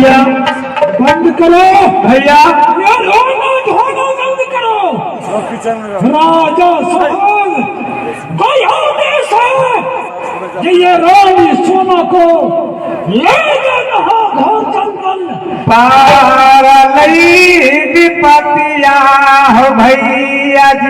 भैया बंद करो भैया, ये रोना धोना बंद करो। राजा साहब भाई आदेश है कि ये रानी सोना को ले जाना घोर जंगल पार लई विपतिया हो भैया जी।